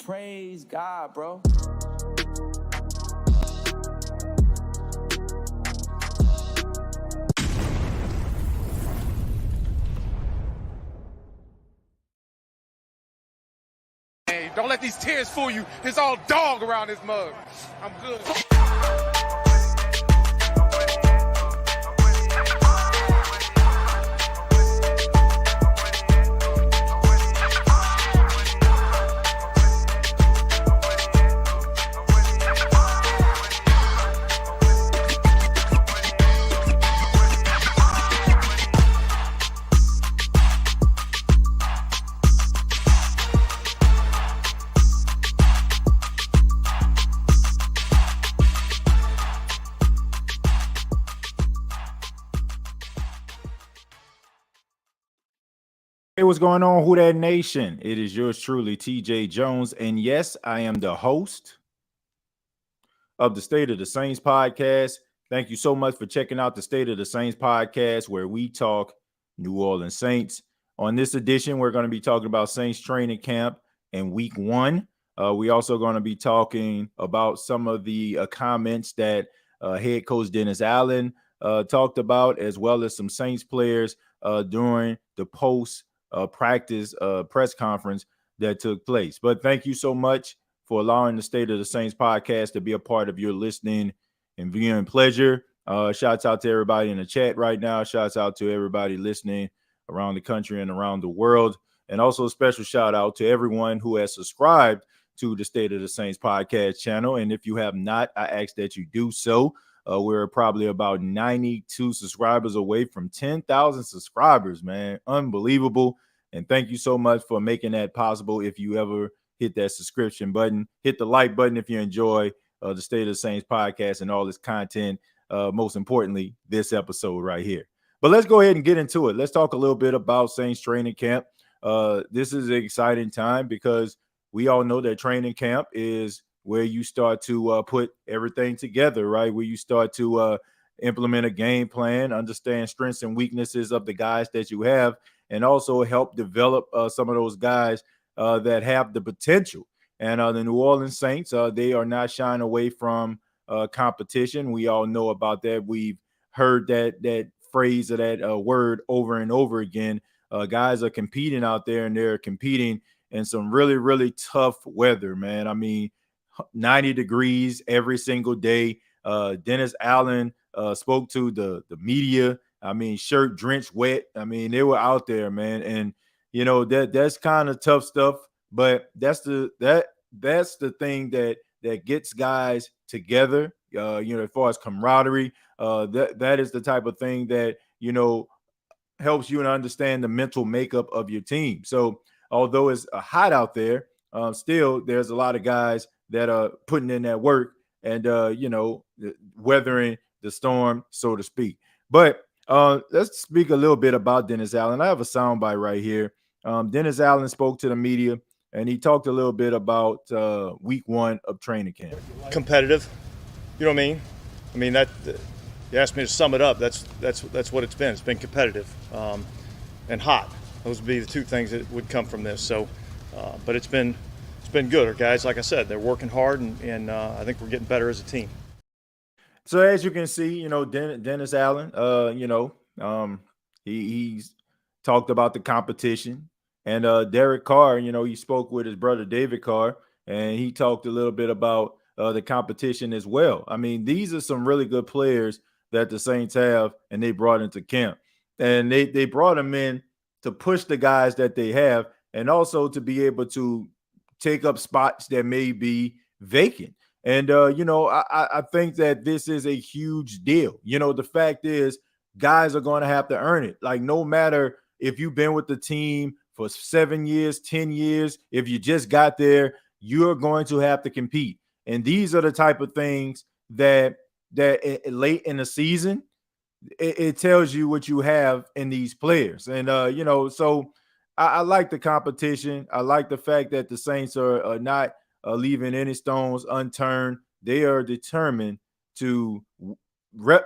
Praise God, bro. Hey, don't let these tears fool you. There's all dog around this mug. I'm good. Hey, what's going on, Who Dat Nation? It is yours truly, TJ Jones. And yes, I am the host of the State of the Saints podcast. Thank you so much for checking out the State of the Saints podcast, where we talk New Orleans Saints. On this edition, we're going to be talking about Saints training camp in week 1. We also going to be talking about some of the comments that head coach Dennis Allen talked about, as well as some Saints players during the post practice press conference that took place. But thank you so much for allowing the State of the Saints podcast to be a part of your listening and viewing pleasure. Shouts out to everybody in the chat right now. Shouts out to everybody listening around the country and around the world. And also a special shout out to everyone who has subscribed to the State of the Saints podcast channel. And if you have not, I ask that you do so. We're probably about 92 subscribers away from 10,000 subscribers, man. Unbelievable. And thank you so much for making that possible. If you ever hit that subscription button, hit the like button if you enjoy the State of the Saints podcast and all this content. Most importantly, this episode right here. But let's go ahead and get into it. Let's talk a little bit about Saints training camp. This is an exciting time because we all know that training camp is where you start to put everything together, right? Where you start to implement a game plan, understand strengths and weaknesses of the guys that you have, and also help develop some of those guys that have the potential. And the New Orleans Saints, they are not shying away from competition. We all know about that. We've heard that phrase or that word over and over again. Guys are competing out there, and they're competing in some really, really tough weather, man. I mean, 90 degrees every single day. Dennis Allen spoke to the media. I mean, shirt drenched wet. I mean, they were out there, man. And, you know, that's kind of tough stuff. But that's the thing that gets guys together, you know, as far as camaraderie. That is the type of thing that, you know, helps you to understand the mental makeup of your team. So although it's hot out there, still there's a lot of guys that are putting in that work and, you know, weathering the storm, so to speak. But let's speak a little bit about Dennis Allen. I have a soundbite right here. Dennis Allen spoke to the media, and he talked a little bit about week 1 of training camp. Competitive, you know what I mean? I mean, that you asked me to sum it up. That's what it's been. It's been competitive and hot. Those would be the two things that would come from this. So, but it's been good. Our guys, like I said, they're working hard, and I think we're getting better as a team. So as you can see, you know, Dennis Allen, you know, he's talked about the competition. And Derek Carr, you know, he spoke with his brother David Carr, and he talked a little bit about the competition as well. I mean, these are some really good players that the Saints have, and they brought into camp. And they brought them in to push the guys that they have, and also to be able to take up spots that may be vacant. And, you know, I think that this is a huge deal. You know, the fact is guys are going to have to earn it. Like, no matter if you've been with the team for 7 years, 10 years, if you just got there, you're going to have to compete. And these are the type of things that late in the season, it tells you what you have in these players. And, you know, so I like the competition. I like the fact that the Saints are not leaving any stones unturned. They are determined to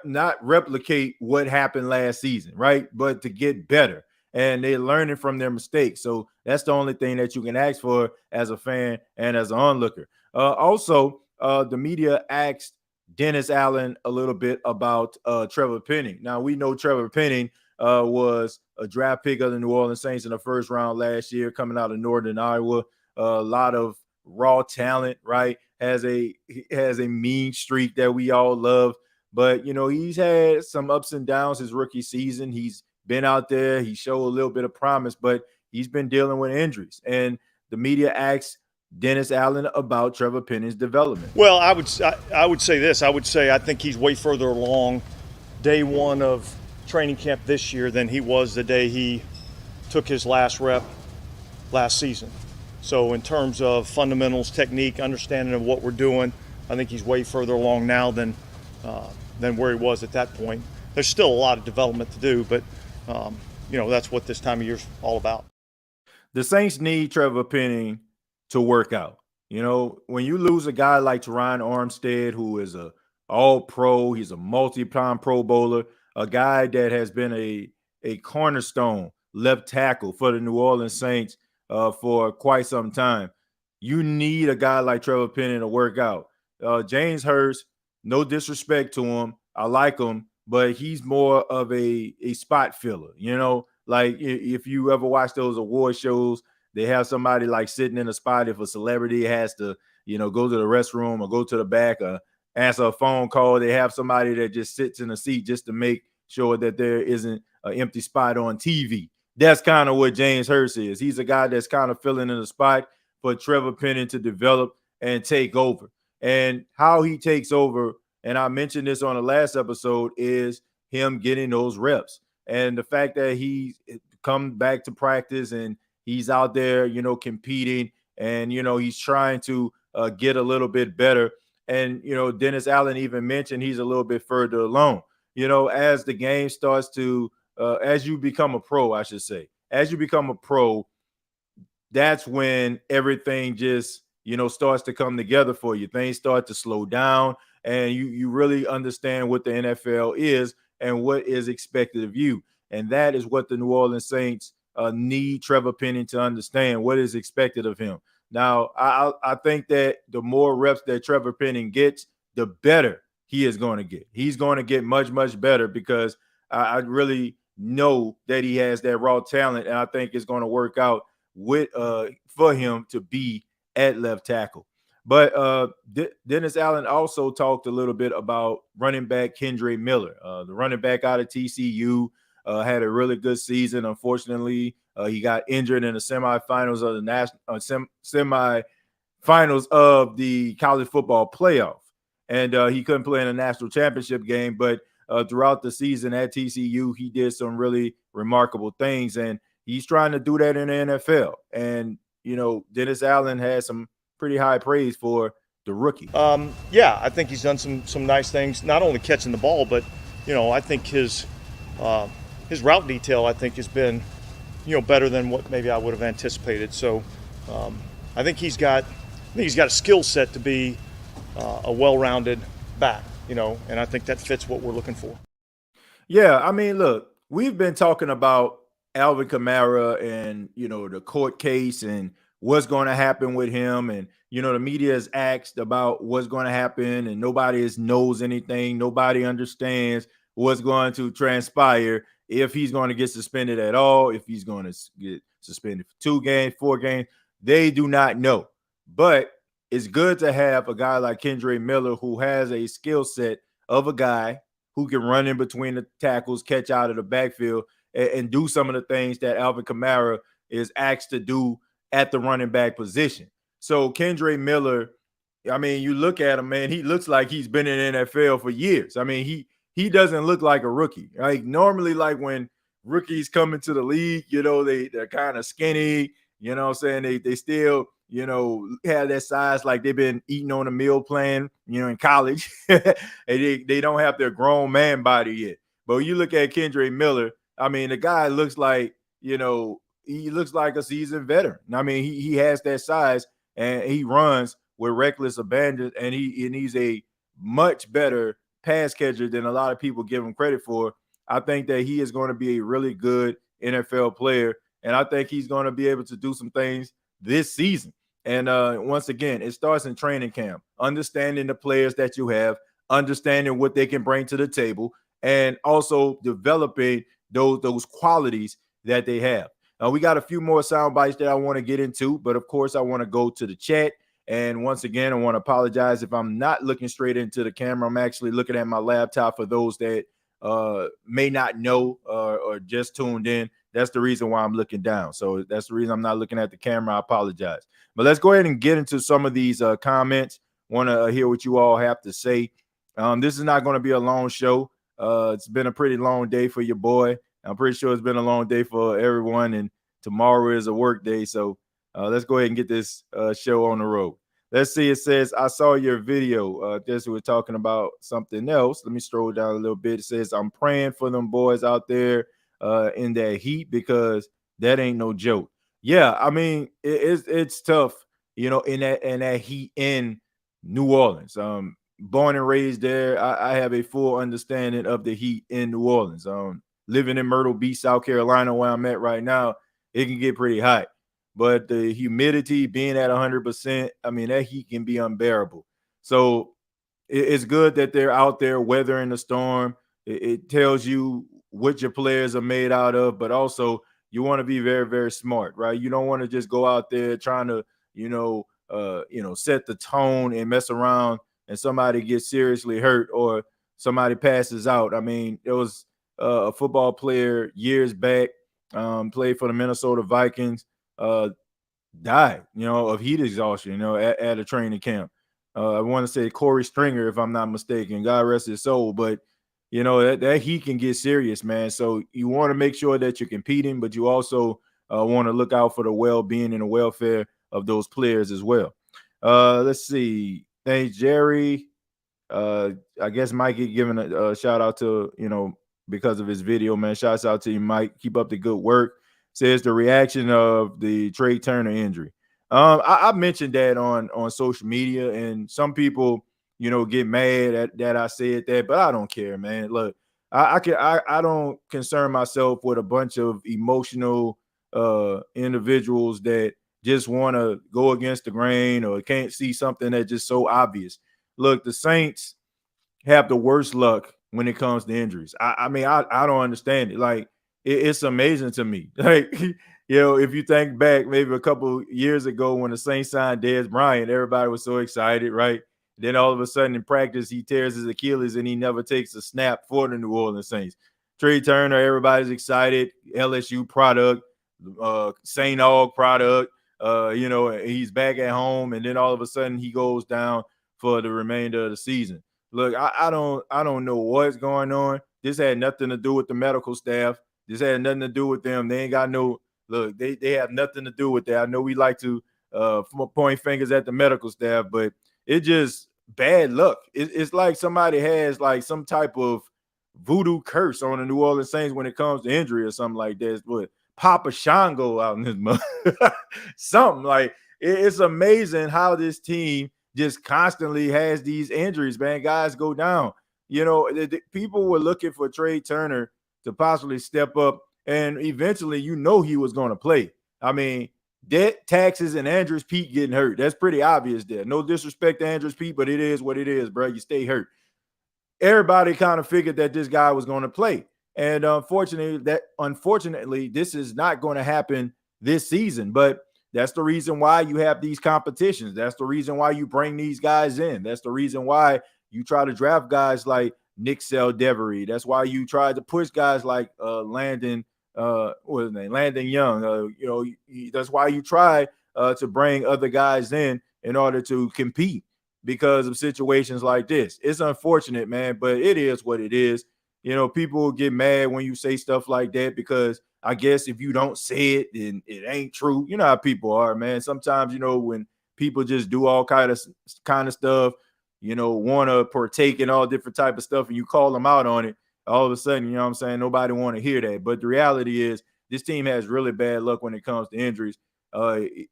not replicate what happened last season, right? But to get better. and they're learning from their mistakes. So that's the only thing that you can ask for as a fan and as an onlooker. Also, the media asked Dennis Allen a little bit about Trevor Penning. Now, we know Trevor Penning was a draft pick of the New Orleans Saints in the first round last year, coming out of Northern Iowa. A lot of raw talent, right? Has a mean streak that we all love. But, he's had some ups and downs his rookie season. He's been out there. He showed a little bit of promise, but he's been dealing with injuries. And the media asked Dennis Allen about Trevor Penning's development. Well, I would say this. I think he's way further along day one of training camp this year than he was the day he took his last rep last season. So in terms of fundamentals, technique, understanding of what we're doing, I think he's way further along now than where he was at that point. There's still a lot of development to do, but that's what this time of year is all about. The Saints need Trevor Penning to work out. When you lose a guy like Teron Armstead, who is a all-pro, he's a multi-time Pro Bowler, a guy that has been a cornerstone left tackle for the New Orleans Saints for quite some time. You need a guy like Trevor Penning to work out. James Hurst, no disrespect to him, I like him, but he's more of a spot filler. Like if you ever watch those award shows, they have somebody like sitting in a spot. If a celebrity has to, go to the restroom or go to the back or answer a phone call, they have somebody that just sits in a seat just to make sure that there isn't an empty spot on TV. That's kind of what James Hurst is. He's a guy that's kind of filling in a spot for Trevor Penning to develop and take over. And how he takes over, and I mentioned this on the last episode, is him getting those reps. And the fact that he come back to practice and he's out there, competing, and, he's trying to get a little bit better. And, Dennis Allen even mentioned he's a little bit further along. As the game starts to, as you become a pro, I should say, as you become a pro, that's when everything just, starts to come together for you. Things start to slow down, and you really understand what the NFL is and what is expected of you. And that is what the New Orleans Saints need Trevor Penning to understand, what is expected of him. Now, I think that the more reps that Trevor Penning gets, the better he is going to get. He's going to get much, much better because I really know that he has that raw talent, and I think it's going to work out for him to be at left tackle. But Dennis Allen also talked a little bit about running back Kendre Miller, the running back out of TCU. Had a really good season. Unfortunately, he got injured in the semifinals of the semifinals of the college football playoff, and he couldn't play in a national championship game. But throughout the season at TCU, he did some really remarkable things, and he's trying to do that in the NFL. And Dennis Allen has some pretty high praise for the rookie. Yeah, I think he's done some nice things. Not only catching the ball, but I think his route detail, I think, has been, better than what maybe I would have anticipated. So I think he's got a skill set to be a well-rounded back, and I think that fits what we're looking for. Yeah, I mean, look, we've been talking about Alvin Kamara and, the court case and what's going to happen with him. And, the media is asked about what's going to happen, and nobody knows anything. Nobody understands what's going to transpire, if he's going to get suspended at all, if he's going to get suspended for 2 games, 4 games. They do not know. But it's good to have a guy like Kendre Miller who has a skill set of a guy who can run in between the tackles, catch out of the backfield, and do some of the things that Alvin Kamara is asked to do at the running back position. So Kendre Miller, I mean, you look at him, man, he looks like he's been in the NFL for years. I mean, he doesn't look like a rookie. Like normally, like when rookies come into the league, they're kind of skinny, what I'm saying? They still, have that size, like they've been eating on a meal plan, in college. And they don't have their grown man body yet. But when you look at Kendre Miller, I mean, the guy looks like, he looks like a seasoned veteran. I mean, he has that size, and he runs with reckless abandon, and he's a much better pass catcher than a lot of people give him credit for. I think that he is going to be a really good NFL player. And I think he's going to be able to do some things this season. And once again, it starts in training camp, understanding the players that you have, understanding what they can bring to the table, and also developing those qualities that they have. We got a few more sound bites that I want to get into, but of course, I want to go to the chat. And once again, I want to apologize if I'm not looking straight into the camera. I'm actually looking at my laptop for those that may not know or just tuned in. That's the reason why I'm looking down. So that's the reason I'm not looking at the camera. I apologize. But let's go ahead and get into some of these comments. Want to hear what you all have to say. This is not going to be a long show. It's been a pretty long day for your boy. I'm pretty sure it's been a long day for everyone, and tomorrow is a work day. So let's go ahead and get this show on the road. Let's see. It says, I saw your video. Guess we're talking about something else. Let me scroll down a little bit. It says, I'm praying for them boys out there in that heat because that ain't no joke. Yeah, I mean, it's tough, you know, in that heat in New Orleans. Born and raised there, I have a full understanding of the heat in New Orleans. Living in Myrtle Beach, South Carolina, where I'm at right now, it can get pretty hot. But the humidity being at 100%, I mean, that heat can be unbearable. So it's good that they're out there weathering the storm. It tells you what your players are made out of, but also you want to be very, very smart, right? You don't want to just go out there trying to, set the tone and mess around and somebody gets seriously hurt or somebody passes out. I mean, there was a football player years back, played for the Minnesota Vikings, died, of heat exhaustion, at a training camp. I want to say Corey Stringer, if I'm not mistaken. God rest his soul. But, that heat can get serious, man. So you want to make sure that you're competing, but you also want to look out for the well-being and the welfare of those players as well. Let's see. Thanks, Jerry. I guess Mikey giving a shout out to, because of his video, man. Shouts out to you, Mike. Keep up the good work. Says the reaction of the Trey Turner injury. I mentioned that on social media, and some people, get mad that I said that, but I don't care, man. Look, I don't concern myself with a bunch of emotional individuals that just want to go against the grain or can't see something that's just so obvious. Look, the Saints have the worst luck when it comes to injuries. I mean, I don't understand it. Like, it's amazing to me. Like, if you think back maybe a couple years ago when the Saints signed Dez Bryant, everybody was so excited, right? Then all of a sudden in practice, he tears his Achilles and he never takes a snap for the New Orleans Saints. Trey Turner, everybody's excited. LSU product, St. Aug product. He's back at home, and then all of a sudden he goes down for the remainder of the season. Look, I don't know what's going on. This had nothing to do with the medical staff. This had nothing to do with them. They ain't got no look. They have nothing to do with that. I know we like to point fingers at the medical staff, but it just bad luck. It's like somebody has like some type of voodoo curse on the New Orleans Saints when it comes to injury or something like that. But Papa Shango out in this month, something like it's amazing how this team just constantly has these injuries, man. Guys go down. People were looking for Trey Turner to possibly step up, and eventually, he was going to play. I mean, debt, taxes, and Andrews Pete getting hurt. That's pretty obvious there. No disrespect to Andrews Pete, but it is what it is, bro. You stay hurt. Everybody kind of figured that this guy was going to play. And unfortunately, this is not going to happen this season. But that's the reason why you have these competitions. That's the reason why you bring these guys in. That's the reason why you try to draft guys like Nick Seldevery. That's why you try to push guys like Landon Young. That's why you try to bring other guys in order to compete because of situations like this. It's unfortunate, man, but it is what it is. People get mad when you say stuff like that because I guess if you don't say it, then it ain't true. You know how people are, man. Sometimes, when people just do all kind of stuff, want to partake in all different type of stuff and you call them out on it, all of a sudden, you know what I'm saying, nobody want to hear that. But the reality is this team has really bad luck when it comes to injuries.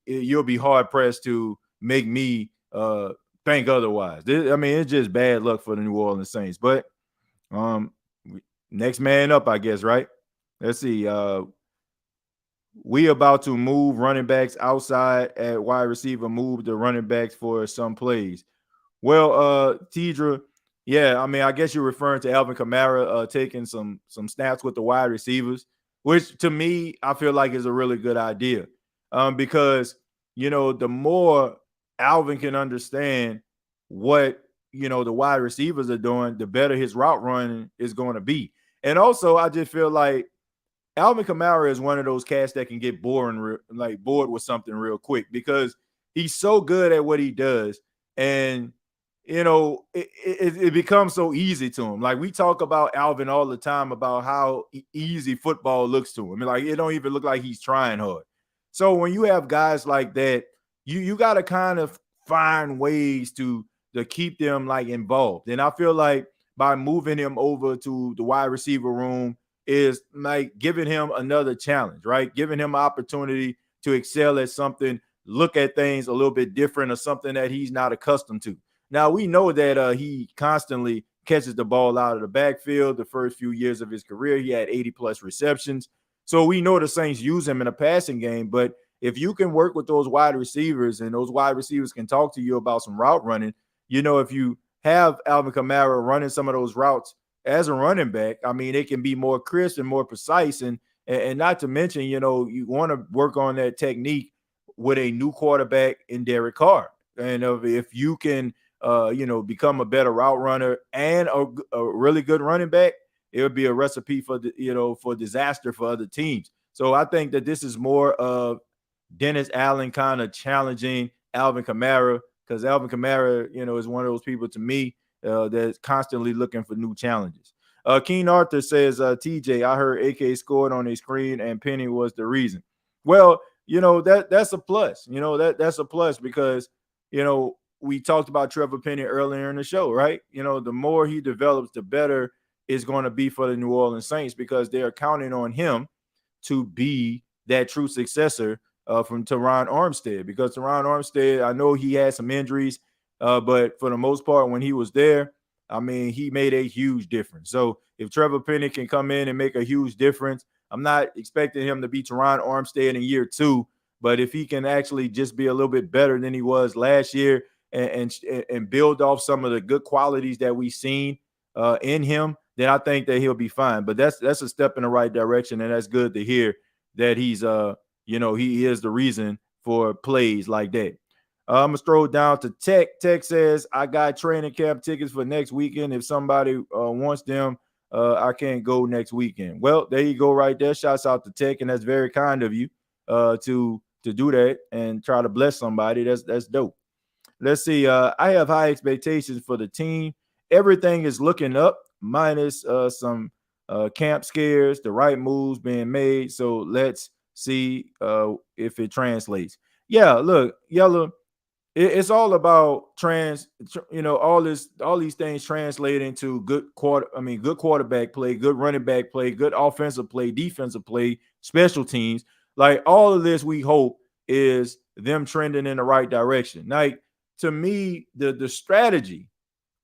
You'll be hard-pressed to make me think otherwise. It's just bad luck for the New Orleans Saints. But next man up, I guess, right? Let's see. we about to move running backs outside at wide receiver, move the running backs for some plays. Well, Tidra, yeah, I mean, I guess you're referring to Alvin Kamara taking some snaps with the wide receivers, which to me, I feel like is a really good idea. Because the more Alvin can understand what the wide receivers are doing, the better his route running is going to be. And also, I just feel like Alvin Kamara is one of those cats that can get bored with something real quick because he's so good at what he does, and it becomes so easy to him. Like we talk about Alvin all the time about how easy football looks to him. I mean, like it don't even look like he's trying hard. So when you have guys like that, you got to kind of find ways to keep them like involved. And I feel like by moving him over to the wide receiver room is like giving him another challenge, right? Giving him an opportunity to excel at something, look at things a little bit different or something that he's not accustomed to. Now, we know that he constantly catches the ball out of the backfield. The first few years of his career, he had 80-plus receptions. So we know the Saints use him in a passing game. But if you can work with those wide receivers and those wide receivers can talk to you about some route running, if you have Alvin Kamara running some of those routes as a running back, I mean, it can be more crisp and more precise. And not to mention, you want to work on that technique with a new quarterback in Derek Carr. And if you can, become a better route runner and a really good running back, it would be a recipe for, for disaster for other teams. So I think that this is more of Dennis Allen kind of challenging Alvin Kamara, because Alvin Kamara, is one of those people to me that's constantly looking for new challenges. Keen Arthur says, TJ, I heard AK scored on a screen and Penning was the reason. Well, that's a plus. That's a plus because, we talked about Trevor Penning earlier in the show, right? The more he develops, the better it's going to be for the New Orleans Saints because they're counting on him to be that true successor from Teron Armstead, because Teron Armstead, I know he had some injuries, but for the most part, when he was there, I mean, he made a huge difference. So if Trevor Penning can come in and make a huge difference, I'm not expecting him to be Teron Armstead in year 2, but if he can actually just be a little bit better than he was last year and build off some of the good qualities that we've seen in him, then I think that he'll be fine. But that's a step in the right direction, and that's good to hear that he's he is the reason for plays like that. I'm gonna scroll down to Tech. Tech says, I got training camp tickets for next weekend. If somebody wants them, I can't go next weekend. Well, there you go right there. Shouts out to Tech, and that's very kind of you to do that and try to bless somebody. That's dope. Let's see. I have high expectations for the team. Everything is looking up, minus some camp scares, the right moves being made. So let's see if it translates. Yeah, look, Yellow, it's all about all these things translate into good quarterback play, good running back play, good offensive play, defensive play, special teams. Like all of this, we hope is them trending in the right direction. Like, to me, the strategy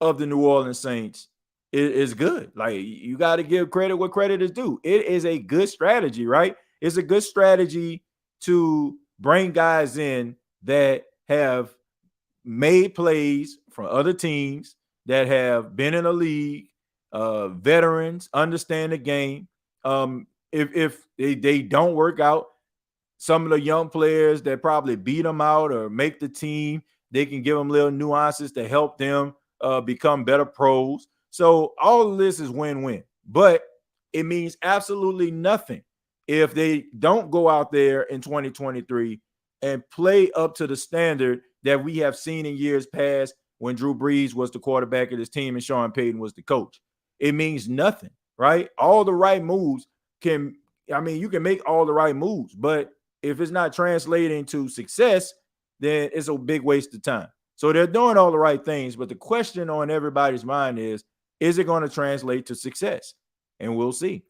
of the New Orleans Saints is good. Like, you got to give credit what credit is due. It is a good strategy, right? It's a good strategy to bring guys in that have made plays for other teams, that have been in the league, veterans, understand the game. If they don't work out, some of the young players that probably beat them out or make the team, they can give them little nuances to help them become better pros. So all of this is win-win, but it means absolutely nothing if they don't go out there in 2023 and play up to the standard that we have seen in years past when Drew Brees was the quarterback of this team and Sean Payton was the coach. It means nothing, right? All the right moves you can make all the right moves, but if it's not translating to success, then it's a big waste of time. So they're doing all the right things, but the question on everybody's mind is it going to translate to success? And we'll see.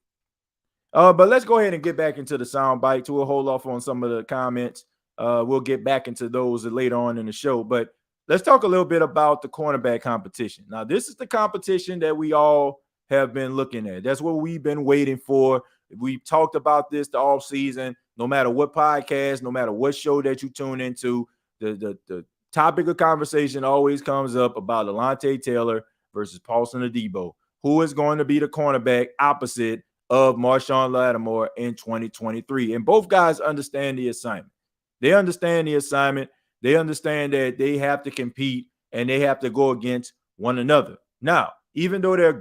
But let's go ahead and get back into the sound bites. We'll hold off on some of the comments. We'll get back into those later on in the show. But let's talk a little bit about the cornerback competition. Now, this is the competition that we all have been looking at. That's what we've been waiting for. We talked about this the offseason. no matter what podcast, no matter what show that you tune into, the topic of conversation always comes up about Alontae Taylor versus Paulson Adebo. Who is going to be the cornerback opposite of Marshawn Lattimore in 2023? And both guys understand the assignment. They understand the assignment. They understand that they have to compete and they have to go against one another. Now, even though they're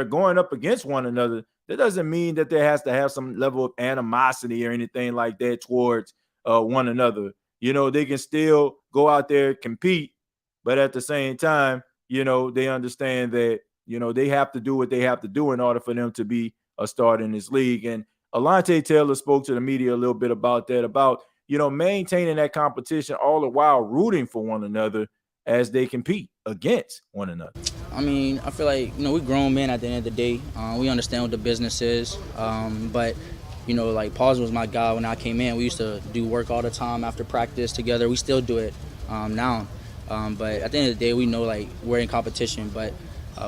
going up against one another, that doesn't mean that there has to have some level of animosity or anything like that towards one another. They can still go out there, compete, but at the same time, they understand that, they have to do what they have to do in order for them to be a starter in this league. And Alontae Taylor spoke to the media a little bit about that, about, maintaining that competition all the while rooting for one another as they compete against one another. I mean, I feel like, we're grown men at the end of the day. We understand what the business is. But, like Paulson was my guy when I came in. We used to do work all the time after practice together. We still do it now. But at the end of the day, we know, like, we're in competition. But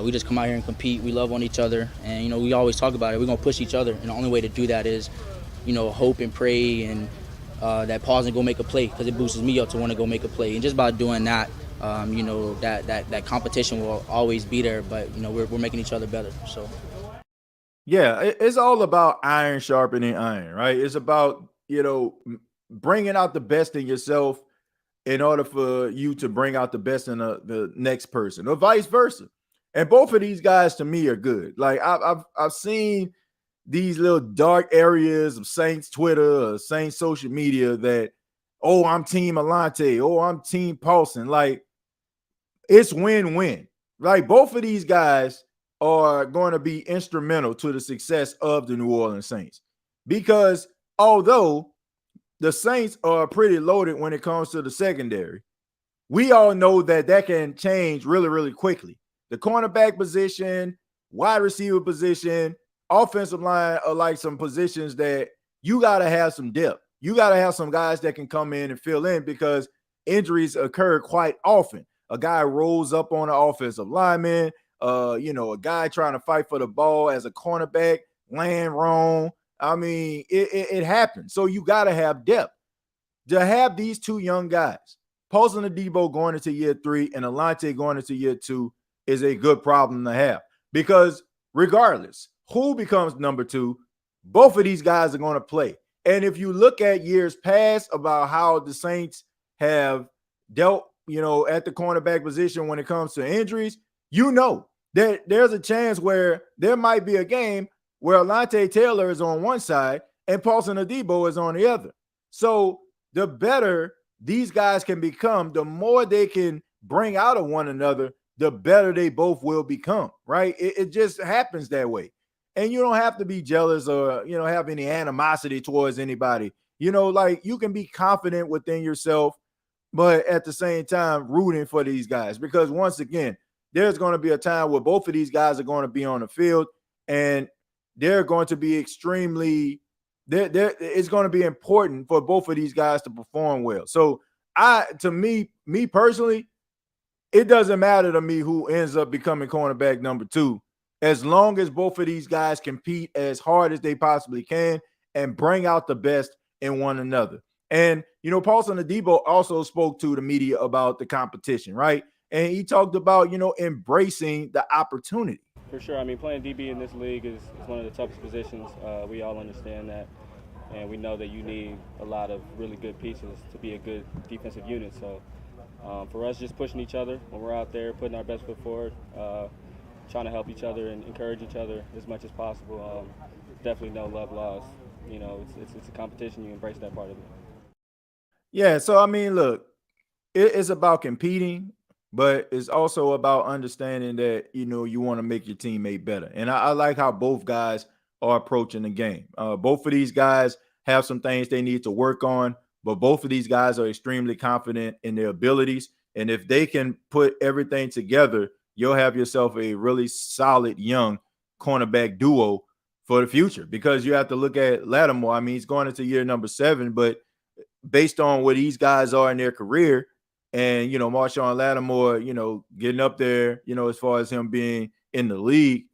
we just come out here and compete. We love on each other. And, we always talk about it. We're going to push each other. And the only way to do that is, hope and pray and that Paulson go make a play, because it boosts me up to want to go make a play. And just by doing that, that competition will always be there, but we're making each other better. So yeah, it's all about iron sharpening iron, right? It's about bringing out the best in yourself in order for you to bring out the best in the next person, or vice versa. And both of these guys to me are good. Like I've seen these little dark areas of Saints Twitter or Saints social media that, oh, I'm Team Alontae, oh, I'm Team Paulson. Like, it's win-win. Like, both of these guys are going to be instrumental to the success of the New Orleans Saints. Because although the Saints are pretty loaded when it comes to the secondary, we all know that can change really, really quickly. The cornerback position, wide receiver position, offensive line are like some positions that you got to have some depth. You got to have some guys that can come in and fill in, because injuries occur quite often. A guy rolls up on an offensive lineman, a guy trying to fight for the ball as a cornerback, land wrong. I mean, it happens. So you got to have depth. To have these two young guys, Paulson Adebo going into year 3 and Alontae going into year 2, is a good problem to have, because regardless who becomes number 2, both of these guys are going to play. And if you look at years past about how the Saints have dealt, at the cornerback position when it comes to injuries, that there's a chance where there might be a game where Alontae Taylor is on one side and Paulson Adebo is on the other. So the better these guys can become, the more they can bring out of one another, the better they both will become, right? It just happens that way. And you don't have to be jealous or, have any animosity towards anybody. Like, you can be confident within yourself, but at the same time rooting for these guys, because once again, there's going to be a time where both of these guys are going to be on the field, and they're going to be extremely it's going to be important for both of these guys to perform well. So me personally, it doesn't matter to me who ends up becoming cornerback number 2, as long as both of these guys compete as hard as they possibly can and bring out the best in one another. And, Paulson Adebo also spoke to the media about the competition, right? And he talked about, embracing the opportunity. For sure. I mean, playing DB in this league is one of the toughest positions. We all understand that. And we know that you need a lot of really good pieces to be a good defensive unit. So for us, just pushing each other when we're out there, putting our best foot forward, trying to help each other and encourage each other as much as possible. Definitely no love lost. It's a competition. You embrace that part of it. Yeah, so I mean, look, it's about competing, but it's also about understanding that, you want to make your teammate better. And I like how both guys are approaching the game. Both of these guys have some things they need to work on, but both of these guys are extremely confident in their abilities. And if they can put everything together, you'll have yourself a really solid young cornerback duo for the future, because you have to look at Lattimore. I mean, he's going into year number 7, but based on where these guys are in their career and, Marshawn Lattimore, getting up there, as far as him being in the league,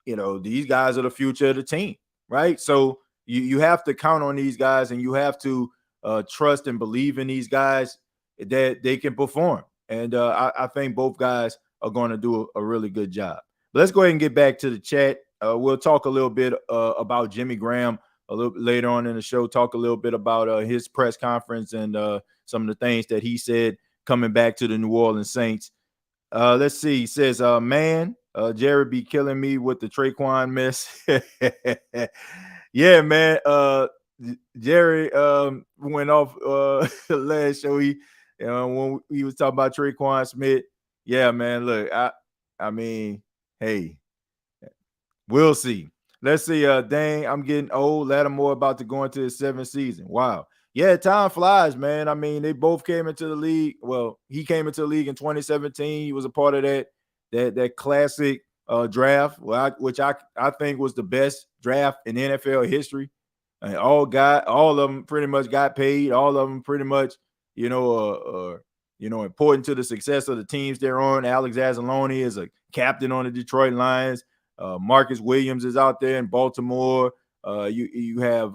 these guys are the future of the team, right? So you have to count on these guys, and you have to trust and believe in these guys that they can perform. And I think both guys are going to do a really good job. But let's go ahead and get back to the chat. We'll talk a little bit about Jimmy Graham a little bit later on in the show, talk a little bit about his press conference and some of the things that he said coming back to the New Orleans Saints. Let's see. He says, man, Jerry be killing me with the Traquan mess. Yeah, man. Jerry went off last show. When he was talking about Traquan Smith. Yeah, man. Look, I mean, hey, we'll see. Let's see. Dang, I'm getting old. Lattimore about to go into his 7th season. Wow. Yeah, time flies, man. I mean, they both came into the league. Well, he came into the league in 2017. He was a part of that classic draft, which I think was the best draft in NFL history. And all of them pretty much got paid. All of them pretty much, important to the success of the teams they're on. Alex Anzalone is a captain on the Detroit Lions. Marcus Williams is out there in Baltimore. You have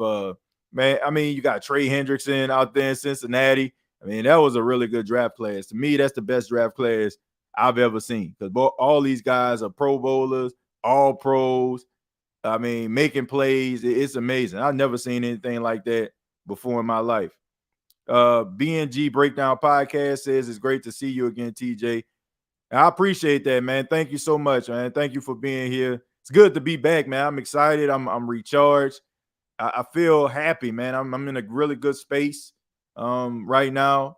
man, I mean, you got Trey Hendrickson out there in Cincinnati. I mean, that was a really good draft class. To me, that's the best draft class I've ever seen, because all these guys are Pro Bowlers, all pros. I mean, making plays. It's amazing. I've never seen anything like that before in my life. BNG Breakdown Podcast says it's great to see you again, TJ. I appreciate that, man. Thank you so much, man. Thank you for being here. It's good to be back, man. I'm excited. I'm recharged. I feel happy, man. I'm in a really good space right now.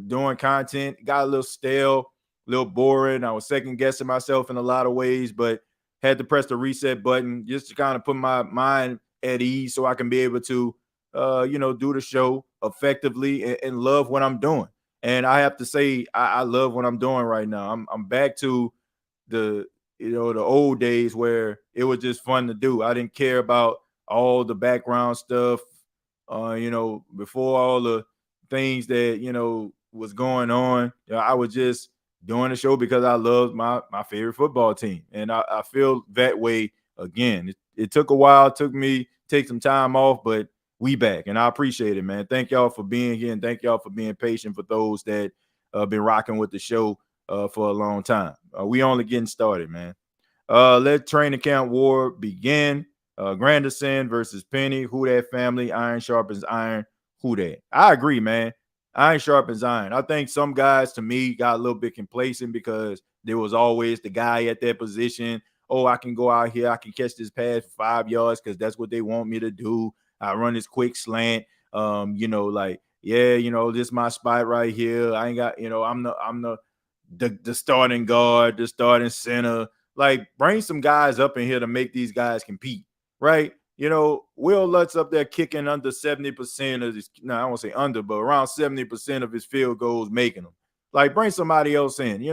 Doing content. Got a little stale, a little boring. I was second guessing myself in a lot of ways, but had to press the reset button just to kind of put my mind at ease so I can be able to, do the show effectively and love what I'm doing. And I have to say, I love what I'm doing right now. I'm back to the old days where it was just fun to do. I didn't care about all the background stuff, before all the things that, was going on. I was just doing the show because I loved my favorite football team. And I feel that way again. It took a while, take some time off, but we back, and I appreciate it, man. Thank y'all for being here, and thank y'all for being patient for those that been rocking with the show for a long time. We only getting started, man. Let training camp war begin. Granderson versus Penny. Who that family? Iron sharpens iron. Who that? I agree, man. Iron sharpens iron. I think some guys, to me, got a little bit complacent because there was always the guy at that position. Oh, I can go out here. I can catch this pass for 5 yards because that's what they want me to do. I run this quick slant. This is my spot right here. I ain't got, I'm the starting guard, the starting center. Like, bring some guys up in here to make these guys compete, right? Will Lutz up there kicking under 70% of his, I won't say under, but around 70% of his field goals, making them. Like, bring somebody else in,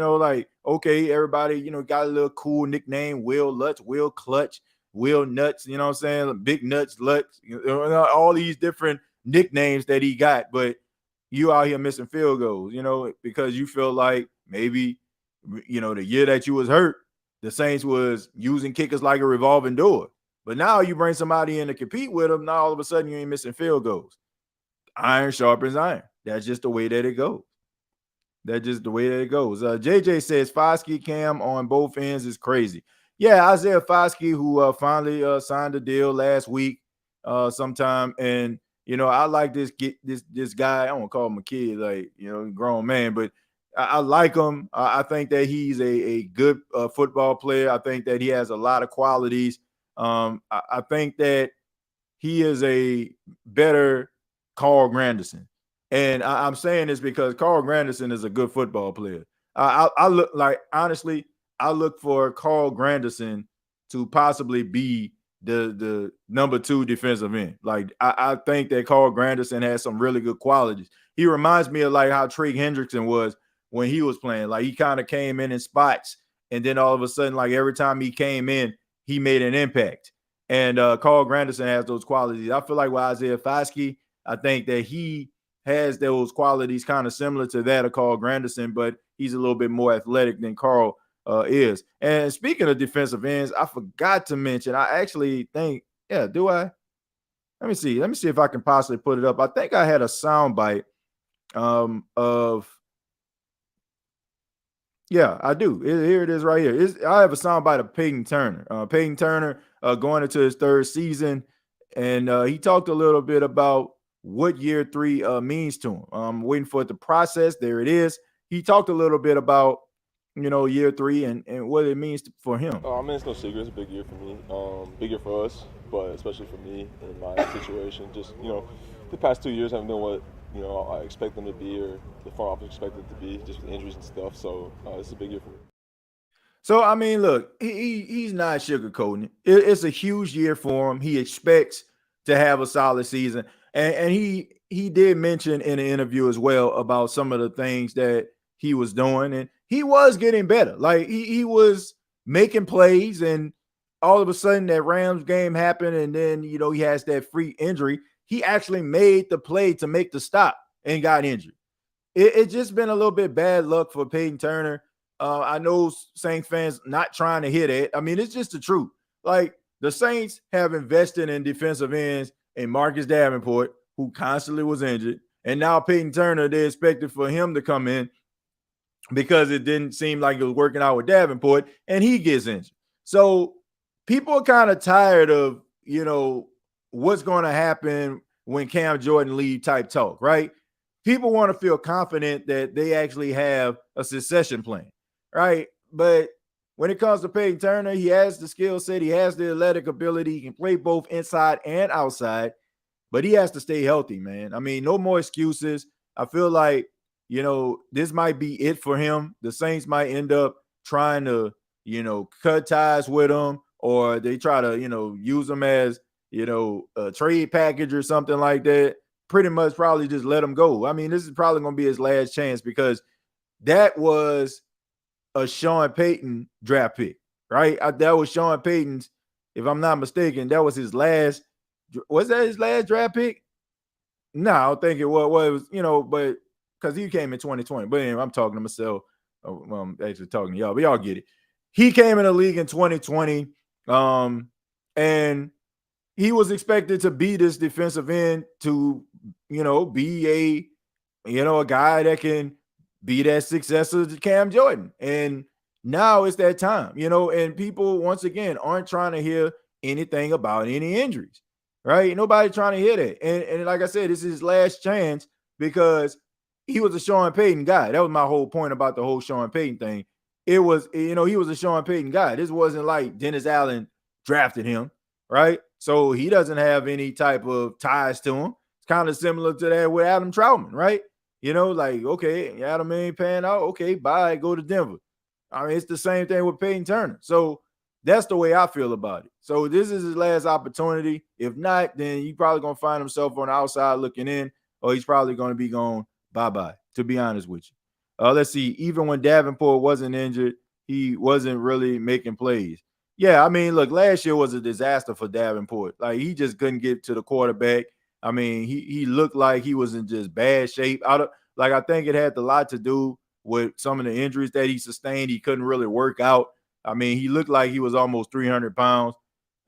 okay, everybody, got a little cool nickname, Will Lutz, Will Clutch, Will Nuts, you know what I'm saying? Big Nuts, Lutz, all these different nicknames that he got, but you out here missing field goals, because you feel like maybe, the year that you was hurt, the Saints was using kickers like a revolving door. But now you bring somebody in to compete with them, now all of a sudden you ain't missing field goals. Iron sharpens iron. That's just the way that it goes. JJ says Foskey Cam on both ends is crazy. Yeah, Isaiah Foskey, who finally signed a deal last week sometime. And, I like this guy. I don't want to call him a kid, like, grown man, but I like him. I think that he's a good football player. I think that he has a lot of qualities. I think that he is a better Carl Granderson. And I'm saying this because Carl Granderson is a good football player. I look for Carl Granderson to possibly be the number 2 defensive end. Like, I think that Carl Granderson has some really good qualities. He reminds me of like how Trey Hendrickson was when he was playing. Like, he kind of came in spots, and then all of a sudden, like, every time he came in, he made an impact. And Carl Granderson has those qualities. I feel like with Isaiah Foskey, I think that he has those qualities kind of similar to that of Carl Granderson, but he's a little bit more athletic than Carl is. And speaking of defensive ends, I forgot to mention, I actually think, do I? Let me see. Let me see if I can possibly put it up. I think I had a soundbite of. Yeah, I do. Here it is right here. I have a soundbite of Peyton Turner. Peyton Turner going into his third season, and he talked a little bit about what year 3 means to him. Waiting for it to process. There it is. He talked a little bit about, year 3 and what it means for him. I mean, it's no secret. It's a big year for me. Big year for us, but especially for me in my situation. Just, the past 2 years haven't been what, I expect them to be or the front office expected to be, just with injuries and stuff. So it's a big year for me. So, I mean, look, he's not sugarcoating it. It's a huge year for him. He expects to have a solid season. And he did mention in an interview as well about some of the things that he was doing. And he was getting better. Like, he was making plays. And all of a sudden, that Rams game happened. And then, he has that freak injury. He actually made the play to make the stop and got injured. It's just been a little bit bad luck for Peyton Turner. I know Saints fans not trying to hit it. I mean, it's just the truth. Like, the Saints have invested in defensive ends and Marcus Davenport, who constantly was injured. And now Peyton Turner, they expected for him to come in because it didn't seem like it was working out with Davenport, and he gets injured. So people are kind of tired of, what's going to happen when Cam Jordan leave type talk, right? People want to feel confident that they actually have a succession plan, right? But when it comes to Peyton Turner, he has the skill set, he has the athletic ability, he can play both inside and outside, but he has to stay healthy, man. I mean, no more excuses. I feel like, this might be it for him. The Saints might end up trying to, cut ties with him, or they try to, use him as, a trade package or something like that. Pretty much probably just let him go. I mean, this is probably going to be his last chance because that was a Sean Payton draft pick, right? That was Sean Payton's, if I'm not mistaken, that was his last. Was that his last draft pick? No, I don't think it was. Well, it was, but because he came in 2020. But anyway, I'm talking to myself. I'm actually talking to y'all, but y'all get it. He came in the league in 2020, and he was expected to be this defensive end to, be a guy that can be that successor to Cam Jordan. And now it's that time, and people, once again, aren't trying to hear anything about any injuries, right? Nobody trying to hear that. And like I said, this is his last chance because he was a Sean Payton guy. That was my whole point about the whole Sean Payton thing. It was, he was a Sean Payton guy. This wasn't like Dennis Allen drafted him, right? So he doesn't have any type of ties to him. It's kind of similar to that with Adam Troutman, right? Like, okay, Adam ain't paying out. Okay, bye, go to Denver. I mean, it's the same thing with Peyton Turner. So that's the way I feel about it. So this is his last opportunity. If not, then he's probably going to find himself on the outside looking in, or he's probably going to be going bye-bye, to be honest with you. Let's see. Even when Davenport wasn't injured, he wasn't really making plays. Yeah, I mean, look, last year was a disaster for Davenport. Like, he just couldn't get to the quarterback. I mean, he looked like he was in just bad shape. I think it had a lot to do with some of the injuries that he sustained. He couldn't really work out. I mean, he looked like he was almost 300 pounds.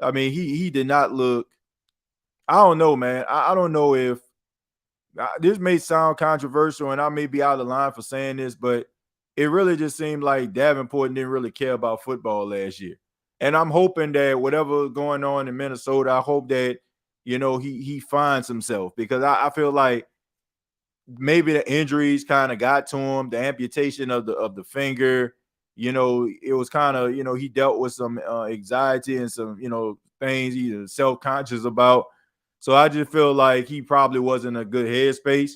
I mean, he did not look – I don't know, man. I don't know if this may sound controversial, and I may be out of line for saying this, but it really just seemed like Davenport didn't really care about football last year. And I'm hoping that whatever's going on in Minnesota, I hope that, he finds himself, because I feel like maybe the injuries kind of got to him, the amputation of the finger, it was kind of, he dealt with some anxiety and some, things he's self-conscious about. So I just feel like he probably wasn't in a good headspace.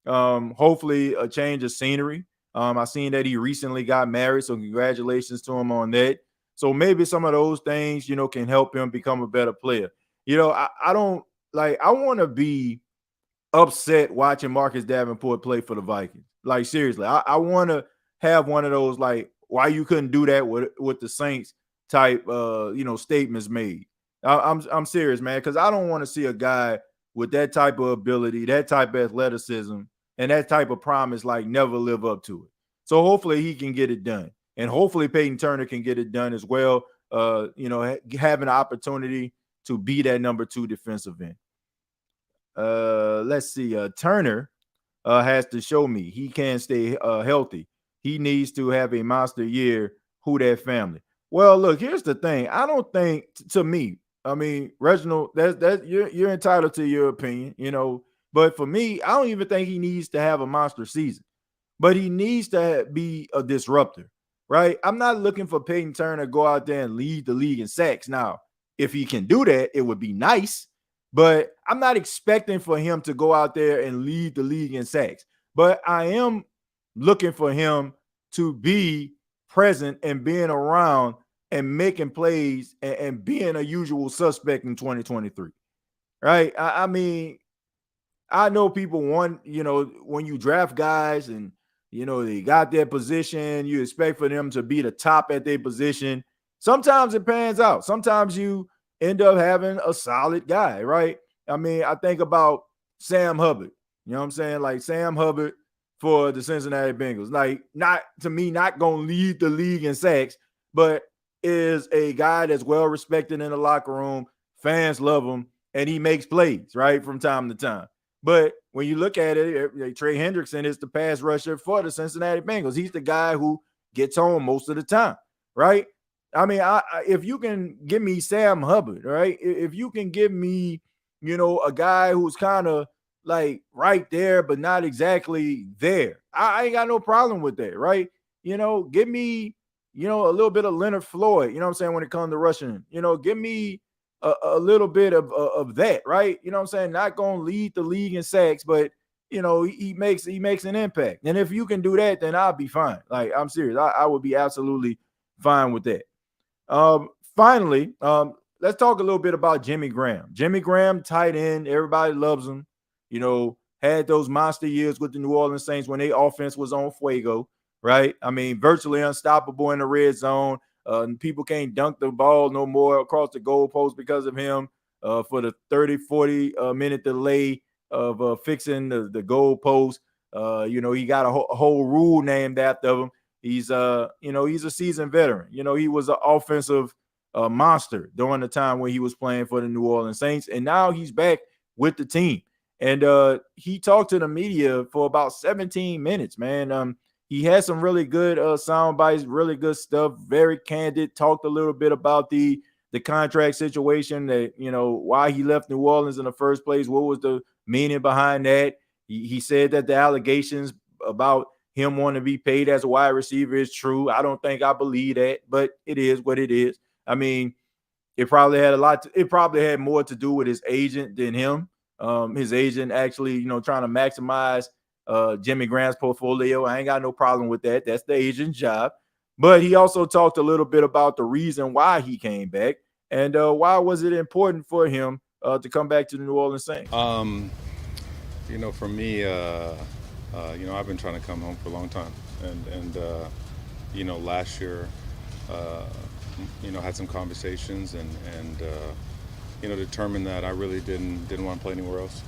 Hopefully a change of scenery. I seen that he recently got married, so congratulations to him on that. So maybe some of those things, can help him become a better player. I don't like, I want to be upset watching Marcus Davenport play for the Vikings. Like, seriously, I want to have one of those, like, why you couldn't do that with the Saints type, statements made. I'm serious, man, because I don't want to see a guy with that type of ability, that type of athleticism, and that type of promise, like, never live up to it. So hopefully he can get it done. And hopefully Peyton Turner can get it done as well, have an opportunity to be that number 2 defensive end. let's see. Turner has to show me he can't stay healthy. He needs to have a monster year. Who that family? Well, look, here's the thing. I don't think to me. I mean, Reginald, that you're entitled to your opinion, But for me, I don't even think he needs to have a monster season. But he needs to be a disruptor, right? I'm not looking for Peyton Turner to go out there and lead the league in sacks. Now, if he can do that, it would be nice. But I'm not expecting for him to go out there and lead the league in sacks. But I am looking for him to be present and being around and making plays and being a usual suspect in 2023. Right? I mean, I know people want, when you draft guys and, they got their position, you expect for them to be the top at their position. Sometimes it pans out. Sometimes you end up having a solid guy, right? I mean, I think about Sam Hubbard. You know what I'm saying? Like Sam Hubbard for the Cincinnati Bengals. Like, not going to lead the league in sacks, but is a guy that's well respected in the locker room. Fans love him, and he makes plays, right, from time to time. But when you look at it, Trey Hendrickson is the pass rusher for the Cincinnati Bengals. He's the guy who gets home most of the time, right? I mean, if you can give me Sam Hubbard, right? If you can give me, a guy who's kind of like right there, but not exactly there, I ain't got no problem with that, right? Give me, a little bit of Leonard Floyd, you know what I'm saying, when it comes to rushing, give me a little bit of that, right? You know what I'm saying? Not going to lead the league in sacks, but he makes an impact. And if you can do that, then I'll be fine. Like, I'm serious. I would be absolutely fine with that. Finally, let's talk a little bit about Jimmy Graham. Jimmy Graham, tight end, everybody loves him. Had those monster years with the New Orleans Saints when their offense was on fuego, right? I mean, virtually unstoppable in the red zone. People can't dunk the ball no more across the goalpost because of him for the 30, 40 minute delay of fixing the goalpost. He got a whole rule named after him. He's a seasoned veteran. He was an offensive monster during the time when he was playing for the New Orleans Saints. And now he's back with the team. And he talked to the media for about 17 minutes, man. He had some really good sound bites, really good stuff, very candid, talked a little bit about the contract situation, that, why he left New Orleans in the first place, what was the meaning behind that. He said that the allegations about him wanting to be paid as a wide receiver is true. I don't think I believe that, but it is what it is. I mean, it probably had more to do with his agent than him. His agent actually, trying to maximize Jimmy Graham's portfolio. I ain't got no problem with that. That's the agent's job. But he also talked a little bit about the reason why he came back and why was it important for him to come back to the New Orleans Saints. For me, I've been trying to come home for a long time, and last year, had some conversations and determined that I really didn't want to play anywhere else.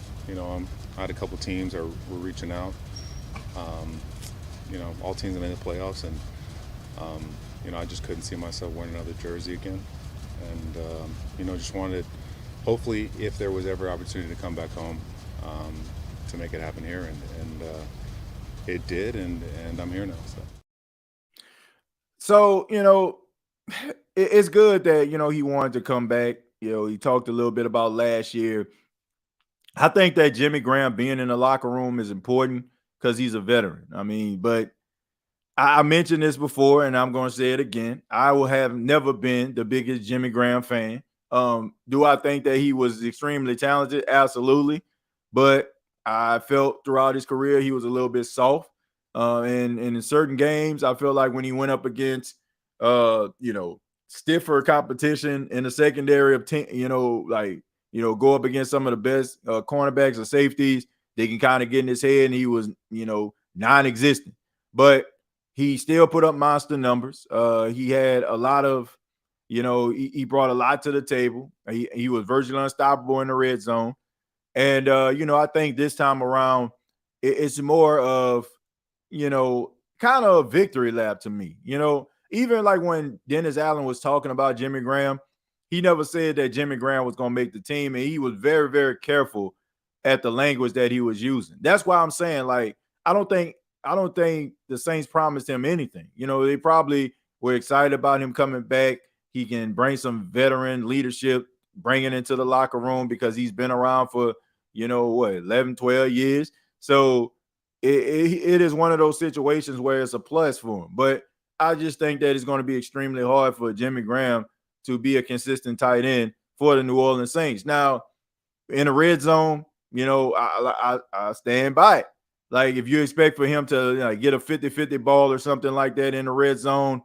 I had a couple teams that were reaching out. All teams that made the playoffs, and I just couldn't see myself wearing another jersey again. And just wanted, hopefully, if there was ever opportunity to come back home, to make it happen here, and it did, and I'm here now. So it's good that he wanted to come back. He talked a little bit about last year. I think that Jimmy Graham being in the locker room is important because he's a veteran. I mean, but I mentioned this before, and I'm going to say it again. I will have never been the biggest Jimmy Graham fan. Do I think that he was extremely talented? Absolutely. But I felt throughout his career he was a little bit soft. And in certain games, I feel like when he went up against, stiffer competition in the secondary of go up against some of the best cornerbacks or safeties, they can kind of get in his head, and he was, non-existent. But he still put up monster numbers. He had a lot of, he brought a lot to the table. He was virtually unstoppable in the red zone. And, I think this time around, it's more of, kind of a victory lap to me. Even like when Dennis Allen was talking about Jimmy Graham, he never said that Jimmy Graham was going to make the team. And he was very, very careful at the language that he was using. That's why I'm saying, like, I don't think the Saints promised him anything. You know, they probably were excited about him coming back. He can bring some veteran leadership, bring it into the locker room because he's been around for, 11, 12 years. So it is one of those situations where it's a plus for him. But I just think that it's going to be extremely hard for Jimmy Graham to be a consistent tight end for the New Orleans Saints. Now, in the red zone, I stand by it. Like, if you expect for him to get a 50-50 ball or something like that in the red zone,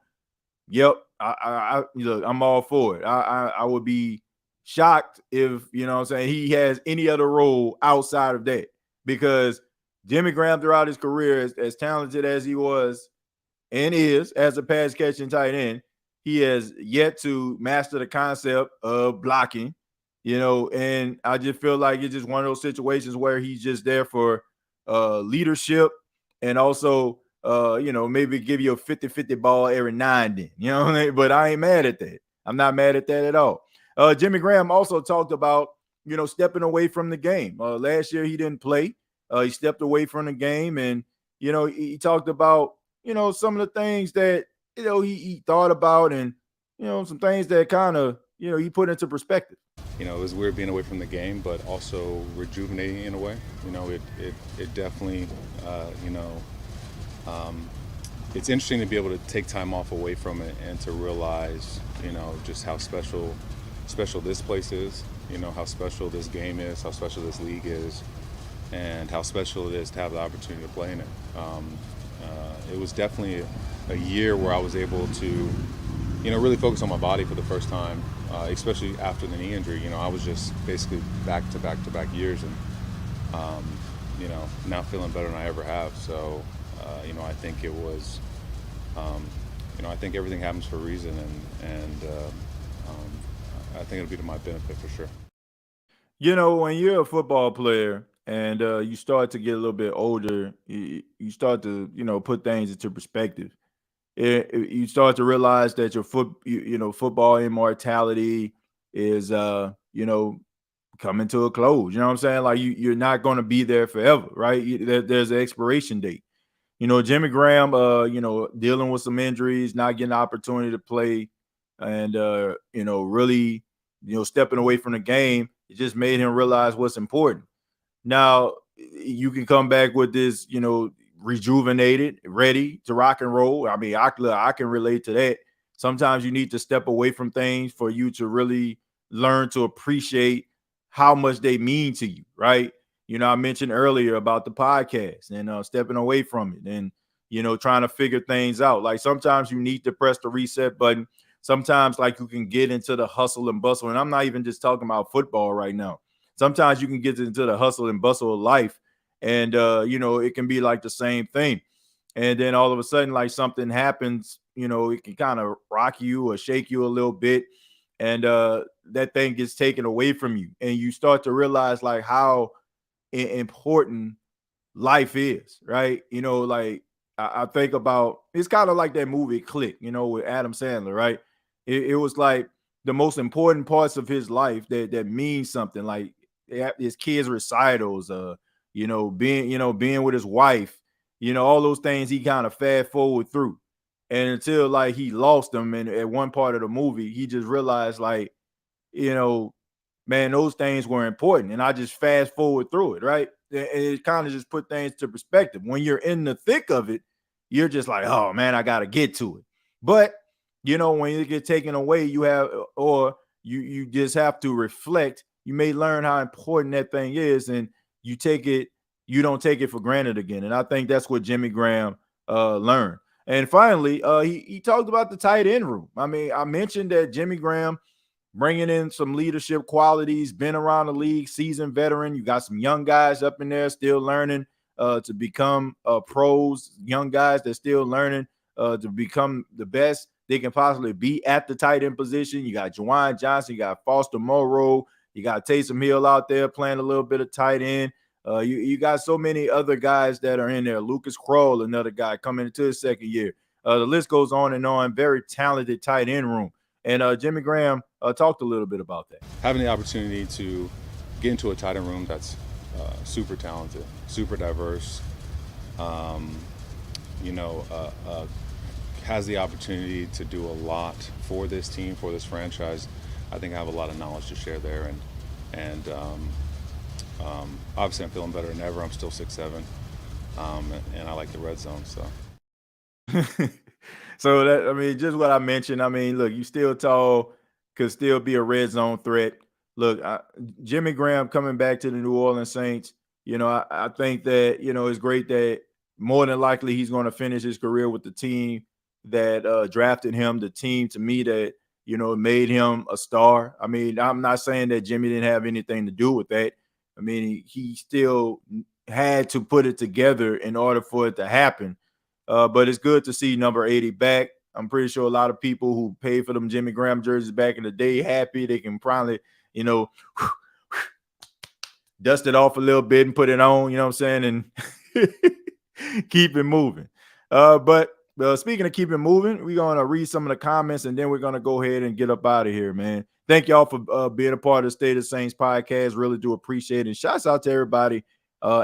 yep, I'm all for it. I would be shocked if, he has any other role outside of that, because Jimmy Graham throughout his career, as talented as he was and is as a pass catching tight end, he has yet to master the concept of blocking, and I just feel like it's just one of those situations where he's just there for leadership, and also maybe give you a 50-50 ball every now and then, you know what I mean? But I ain't mad at that. I'm not mad at that at all. Jimmy Graham also talked about, stepping away from the game. Last year he didn't play. He stepped away from the game, and, he talked about, some of the things that, he thought about, and, some things that kind of, he put into perspective. It was weird being away from the game, but also rejuvenating in a way. It definitely, it's interesting to be able to take time off away from it and to realize, just how special this place is, how special this game is, how special this league is, and how special it is to have the opportunity to play in it. It was definitely a year where I was able to, really focus on my body for the first time, especially after the knee injury. I was just basically back to back years, and now feeling better than I ever have. So, I think it was, I think everything happens for a reason, and I think it'll be to my benefit for sure. When you're a football player and you start to get a little bit older, you start to, put things into perspective. You start to realize that your football immortality is, coming to a close. You know what I'm saying? Like, you're not going to be there forever, right? There's an expiration date. Jimmy Graham, dealing with some injuries, not getting the opportunity to play, and, really, stepping away from the game, it just made him realize what's important. Now, you can come back with this, rejuvenated, ready to rock and roll. I mean, I can relate to that. Sometimes you need to step away from things for you to really learn to appreciate how much they mean to you, right? I mentioned earlier about the podcast and stepping away from it and, trying to figure things out. Like, sometimes you need to press the reset button. Sometimes, like, you can get into the hustle and bustle. And I'm not even just talking about football right now. Sometimes you can get into the hustle and bustle of life. And, it can be like the same thing. And then all of a sudden, like, something happens, it can kind of rock you or shake you a little bit. And that thing gets taken away from you. And you start to realize, like, how important life is, right? Like, I think about, it's kind of like that movie Click, with Adam Sandler, right? It was like the most important parts of his life that means something, like his kids' recitals, being with his wife, all those things he kind of fast forward through. And until, like, he lost them, and at one part of the movie, he just realized, like, man, those things were important. And I just fast forward through it, right? And it kind of just put things to perspective. When you're in the thick of it, you're just like, oh man, I got to get to it. But, when you get taken away, you just have to reflect. You may learn how important that thing is, and you don't take it for granted again. And I think that's what Jimmy Graham learned. And finally, he talked about the tight end room. I mean, I mentioned that Jimmy Graham bringing in some leadership qualities, been around the league, seasoned veteran. You got some young guys up in there still learning to become pros, young guys that still learning to become the best they can possibly be at the tight end position. You got Juwan Johnson, you got Foster Moreau, you got Taysom Hill out there playing a little bit of tight end. You got so many other guys that are in there. Lucas Kroll, another guy coming into his second year. The list goes on and on. Very talented tight end room. And Jimmy Graham talked a little bit about that. Having the opportunity to get into a tight end room that's super talented, super diverse. You know, has the opportunity to do a lot for this team, for this franchise. I think I have a lot of knowledge to share there, and obviously I'm feeling better than ever. I'm still 6'7", and I like the red zone. So, so that, I mean, just what I mentioned. I mean, look, you still tall, could still be a red zone threat. Look, Jimmy Graham coming back to the New Orleans Saints. You know, I think that, you know, it's great that more than likely he's going to finish his career with the team that drafted him, the team to me that, you know, made him a star. I mean, I'm not saying that Jimmy didn't have anything to do with that. I mean, he still had to put it together in order for it to happen. But it's good to see number 80 back. I'm pretty sure a lot of people who paid for them Jimmy Graham jerseys back in the day happy. They can probably, you know, dust it off a little bit and put it on, you know what I'm saying, and keep it moving. But speaking of keeping moving, we're going to read some of the comments, and then we're going to go ahead and get up out of here, man. Thank y'all for being a part of the State of Saints podcast. Really do appreciate it. And shouts out to everybody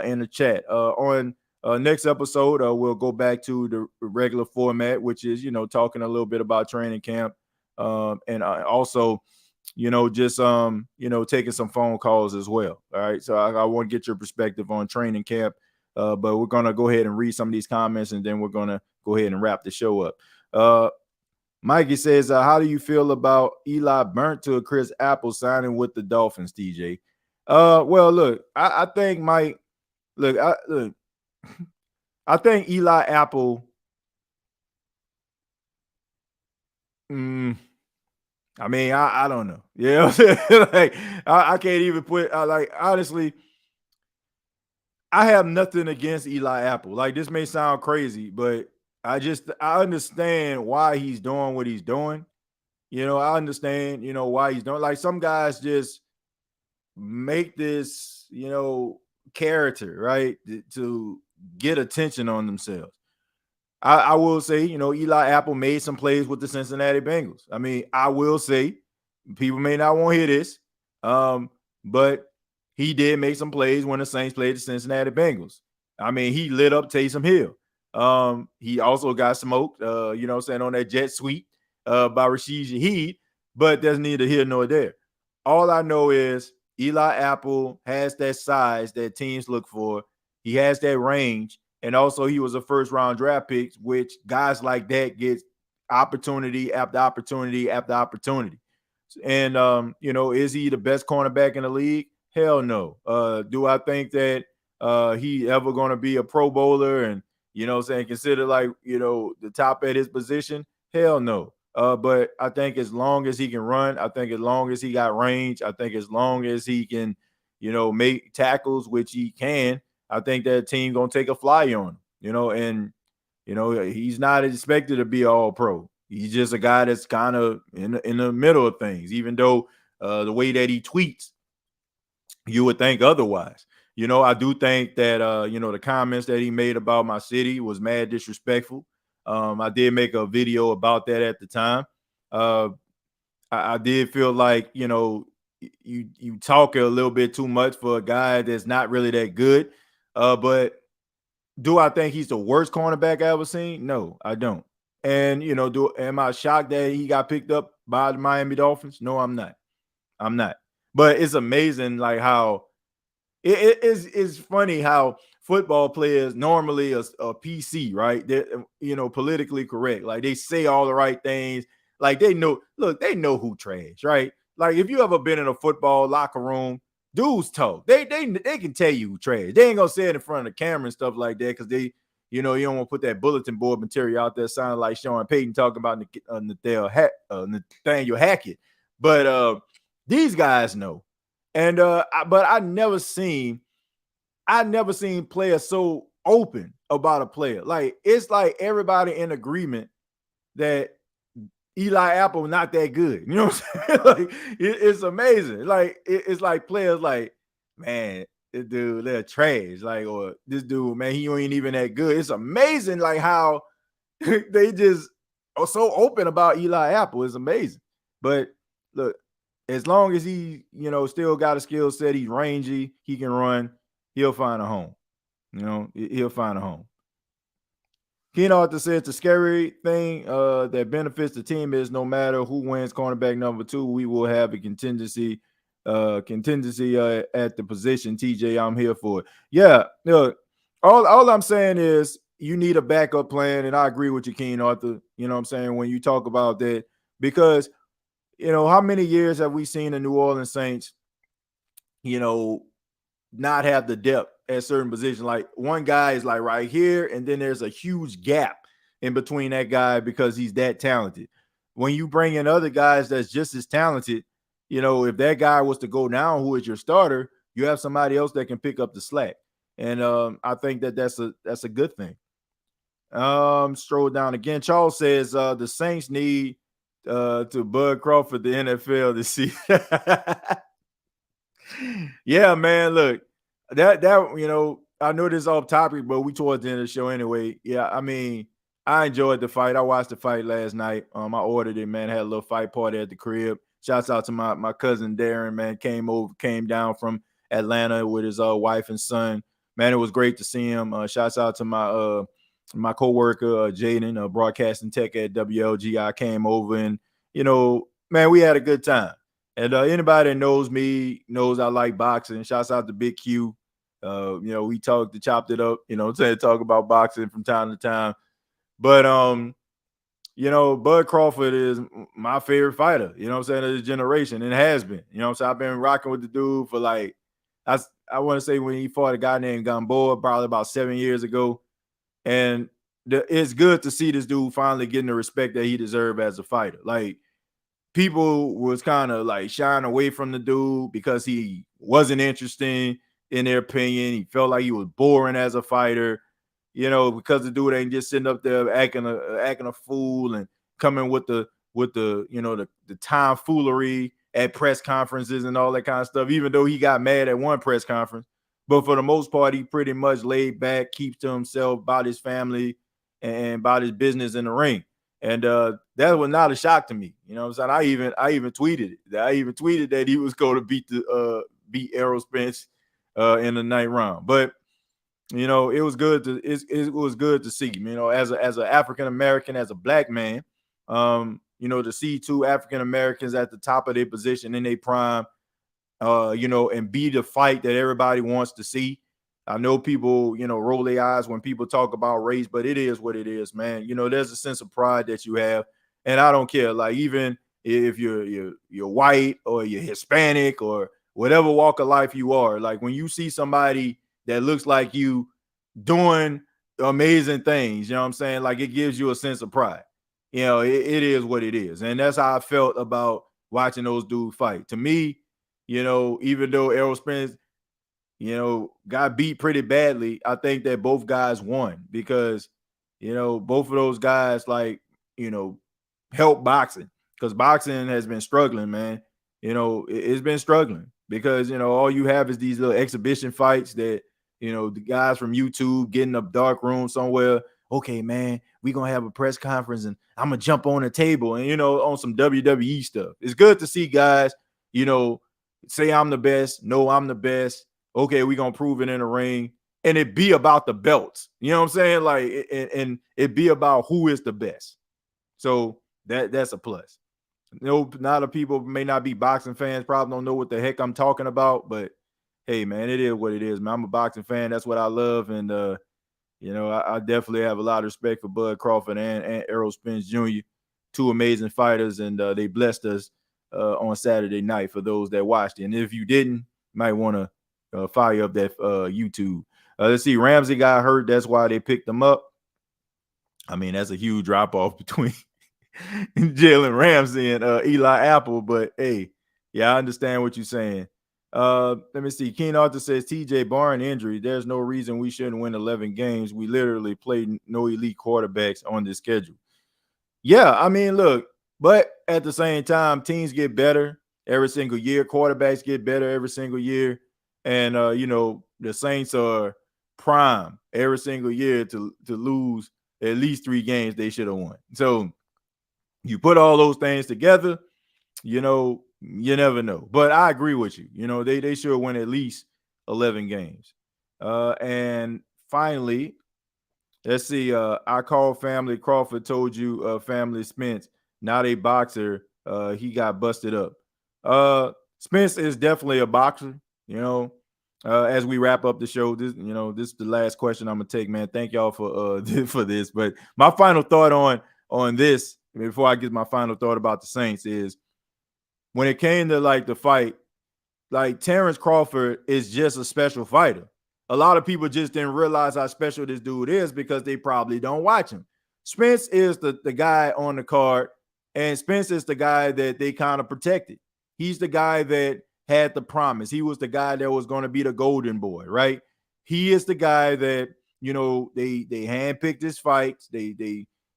in the chat. On next episode, we'll go back to the regular format, which is, you know, talking a little bit about training camp, and also, you know, just you know, taking some phone calls as well. All right, so I want to get your perspective on training camp, but we're gonna go ahead and read some of these comments, and then we're gonna go ahead and wrap the show up. Mikey says, how do you feel about Eli Burnt to Chris Apple signing with the Dolphins, TJ? Well, look, I think Mike, look, I think Eli Apple. I mean, I don't know. Yeah, like I can't even put like, honestly, I have nothing against Eli Apple. Like, this may sound crazy, but I understand why he's doing what he's doing. You know, I understand, you know, why he's doing. Like, some guys just make this, you know, character, right, to get attention on themselves. I will say, you know, Eli Apple made some plays with the Cincinnati Bengals. I mean, I will say, people may not want to hear this, but he did make some plays when the Saints played the Cincinnati Bengals. I mean, he lit up Taysom Hill. He also got smoked, you know what I'm saying, on that jet sweep by Rashid Shaheed, but there's neither here nor there. All I know is Eli Apple has that size that teams look for. He has that range. And also, he was a first-round draft pick, which guys like that get opportunity after opportunity after opportunity. And, you know, is he the best cornerback in the league? Hell no. Do I think that he ever going to be a Pro Bowler and, you know what I'm saying, considered like, you know, the top at his position? Hell no. But I think as long as he can run, I think as long as he got range, I think as long as he can, you know, make tackles, which he can, I think that team going to take a fly on him, you know, and, you know, he's not expected to be all pro. He's just a guy that's kind of in the middle of things, even though the way that he tweets, you would think otherwise. You know, I do think that, you know, the comments that he made about my city was mad disrespectful. I did make a video about that at the time. I did feel like, you know, you talk a little bit too much for a guy that's not really that good. But do I think he's the worst cornerback I ever seen? No, I don't. And, you know, am I shocked that he got picked up by the Miami Dolphins? No, I'm not. I'm not. But it's amazing, like, how it's funny how football players normally a PC, right? They're, you know, politically correct. Like, they say all the right things. Like, they know who trash, right? Like, if you ever been in a football locker room, dudes talk. They can tell you who trash. They ain't gonna say it in front of the camera and stuff like that, because they, you know, you don't want to put that bulletin board material out there sounding like Sean Payton talking about Nathaniel Hackett. But these guys know. And but I never seen players so open about a player. Like, it's like everybody in agreement that Eli Apple not that good. You know what I'm saying? Like, it's amazing. Like, it's like players like, man, this dude, they're trash. Like, or this dude, man, he ain't even that good. It's amazing, like, how they just are so open about Eli Apple. It's amazing. But look, as long as he, you know, still got a skill set, he's rangy, he can run. he'll find a home. He'll find a home. Keenan Arthur says the scary thing that benefits the team is no matter who wins cornerback number 2, we will have a contingency at the position. TJ, I'm here for it. Yeah, look, all I'm saying is you need a backup plan, and I agree with you, Keenan Arthur. You know what I'm saying when you talk about that, because how many years have we seen the New Orleans Saints, not have the depth at certain positions? Like one guy is like right here, and then there's a huge gap in between that guy because he's that talented. When you bring in other guys that's just as talented, if that guy was to go down, who is your starter, you have somebody else that can pick up the slack. And I think that's a good thing. Stroll down again. Charles says the Saints need to Bud Crawford the NFL to see. Yeah, man. Look, that I know this is off topic, but we towards the end of the show anyway. Yeah, I mean, I enjoyed the fight. I watched the fight last night. I ordered it, man. Had a little fight party at the crib. Shouts out to my cousin Darren, man. Came down from Atlanta with his wife and son. Man, it was great to see him. Shouts out to my coworker Jaden, broadcasting tech at WLG. I came over and man, we had a good time. And anybody that knows me knows I like boxing. Shouts out to Big Q. We chopped it up, talk about boxing from time to time. But Bud Crawford is my favorite fighter, of this generation, and has been. So I've been rocking with the dude for like, I want to say when he fought a guy named Gamboa probably about 7 years ago. And it's good to see this dude finally getting the respect that he deserved as a fighter. Like, people was kind of like shying away from the dude because he wasn't interesting in their opinion. He felt like he was boring as a fighter, because the dude ain't just sitting up there acting a fool and coming with the tomfoolery at press conferences and all that kind of stuff, even though he got mad at one press conference. But for the most part, he pretty much laid back, keeps to himself, about his family and about his business in the ring. And that was not a shock to me. You know what I'm saying? I even tweeted it. I even tweeted that he was going to beat Errol Spence in the 9th round. But it was good to see. As an African American, as a black man, to see two African Americans at the top of their position in their prime, and be the fight that everybody wants to see. I know people, roll their eyes when people talk about race, but it is what it is, man. There's a sense of pride that you have, and I don't care. Like, even if you're white or you're Hispanic or whatever walk of life you are, like when you see somebody that looks like you doing amazing things, you know what I'm saying? Like, it gives you a sense of pride. It is what it is, and that's how I felt about watching those dudes fight. To me, even though Errol Spence, got beat pretty badly, I think that both guys won because, both of those guys, like, help boxing, because boxing has been struggling, man. It's been struggling because, all you have is these little exhibition fights that, the guys from YouTube get in a dark room somewhere. Okay, man, we're going to have a press conference and I'm going to jump on the table and, on some WWE stuff. It's good to see guys, say I'm the best. No, I'm the best. Okay, we're going to prove it in the ring. And it be about the belts. You know what I'm saying? Like, and it be about who is the best. So that's a plus. A lot of people may not be boxing fans, probably don't know what the heck I'm talking about. But, hey, man, it is what it is, man. I'm a boxing fan. That's what I love. And, I definitely have a lot of respect for Bud Crawford and Errol Spence Jr., two amazing fighters. And they blessed us on Saturday night for those that watched it. And if you didn't, you might want to fire up that YouTube. Let's see. Ramsey got hurt. That's why they picked him up. I mean, that's a huge drop off between Jalen Ramsey and Eli Apple. But hey, yeah, I understand what you're saying. Let me see. Keen Arthur says, TJ, barring injury, there's no reason we shouldn't win 11 games. We literally played no elite quarterbacks on this schedule. Yeah, I mean, look, but at the same time, teams get better every single year. Quarterbacks get better every single year. And, the Saints are prime every single year to lose at least 3 games they should have won. So you put all those things together, you never know. But I agree with you. They should win at least 11 games. And finally, let's see. I called family. Crawford told you family Spence, not a boxer. He got busted up. Spence is definitely a boxer. You know, as we wrap up the show, this this is the last question I'm gonna take, man. Thank y'all for for this. But my final thought on this before I get my final thought about the Saints is when it came to like the fight, like Terrence Crawford is just a special fighter. A lot of people just didn't realize how special this dude is because they probably don't watch him. Spence is the guy on the card, and Spence is the guy that they kind of protected. He's the guy that had the promise. He was the guy that was going to be the golden boy, right? He is the guy that, they handpicked his fights. They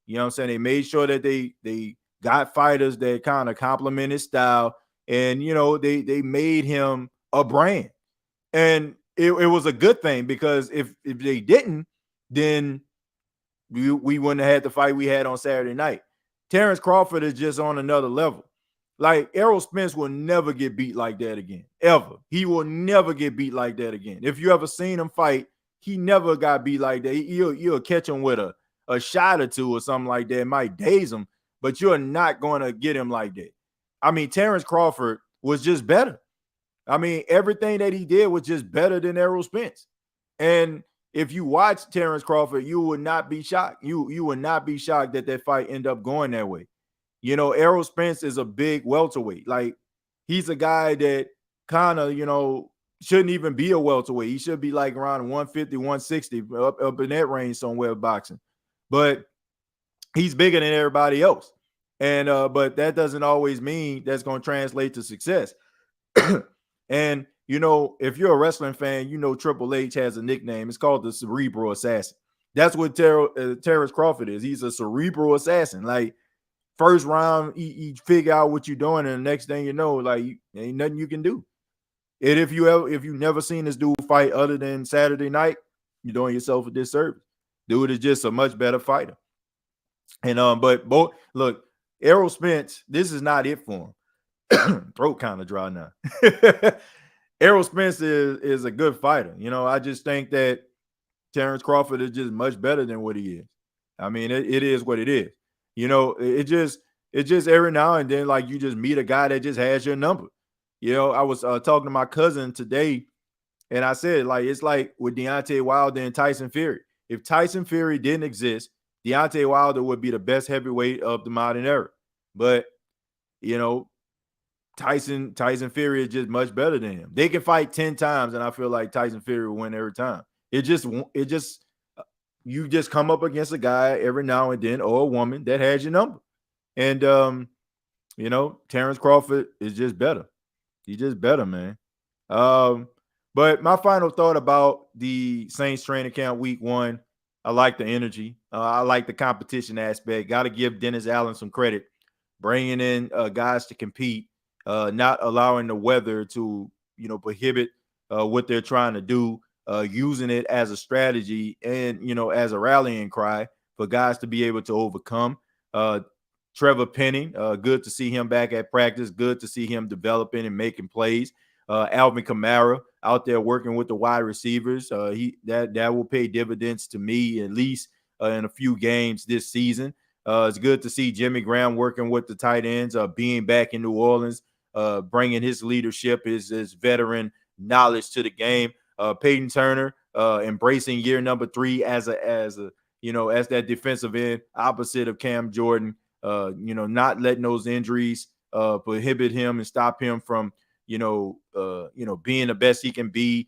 you know what I'm saying? They made sure that they got fighters that kind of complement his style. And, they made him a brand. And it was a good thing because if they didn't, then we wouldn't have had the fight we had on Saturday night. Terrence Crawford is just on another level. Like Errol Spence will never get beat like that again, ever. He will never get beat like that again. If you ever seen him fight, he never got beat like that. You'll catch him with a shot or two or something like that. It might daze him, but you're not going to get him like that. I mean, Terrence Crawford was just better. I mean, everything that he did was just better than Errol Spence. And if you watch Terrence Crawford, you would not be shocked. You would not be shocked that fight ended up going that way. Errol Spence is a big welterweight. Like, he's a guy that kind of, shouldn't even be a welterweight. He should be like around 150, 160, up in that range somewhere boxing. But he's bigger than everybody else. And but that doesn't always mean that's going to translate to success. And if you're a wrestling fan, Triple H has a nickname. It's called the Cerebral Assassin. That's what Terrence Crawford is. He's a cerebral assassin. Like, first round, he figure out what you're doing, and the next thing you know, like, ain't nothing you can do. And if you never seen this dude fight other than Saturday night, you're doing yourself a disservice. Dude is just a much better fighter. And but both look, Errol Spence, this is not it for him. Throat kind of dry now. Errol Spence is a good fighter. I just think that Terrence Crawford is just much better than what he is. I mean, it is what it is. It just every now and then, like, you just meet a guy that just has your number. I was talking to my cousin today, and I said, like, it's like with Deontay Wilder and Tyson Fury. If Tyson Fury didn't exist, Deontay Wilder would be the best heavyweight of the modern era. But, Tyson Fury is just much better than him. They can fight 10 times, and I feel like Tyson Fury will win every time. You just come up against a guy every now and then, or a woman that has your number. And, Terrence Crawford is just better. He's just better, man. But my final thought about the Saints training camp week 1, I like the energy. I like the competition aspect. Got to give Dennis Allen some credit. Bringing in guys to compete, not allowing the weather to, prohibit what they're trying to do, using it as a strategy and, as a rallying cry for guys to be able to overcome. Trevor Penning, good to see him back at practice. Good to see him developing and making plays. Alvin Kamara out there working with the wide receivers. That will pay dividends to me at least in a few games this season. It's good to see Jimmy Graham working with the tight ends, being back in New Orleans, bringing his leadership, his veteran knowledge to the game. Peyton Turner embracing year number 3 as that defensive end, opposite of Cam Jordan. Not letting those injuries prohibit him and stop him from being the best he can be,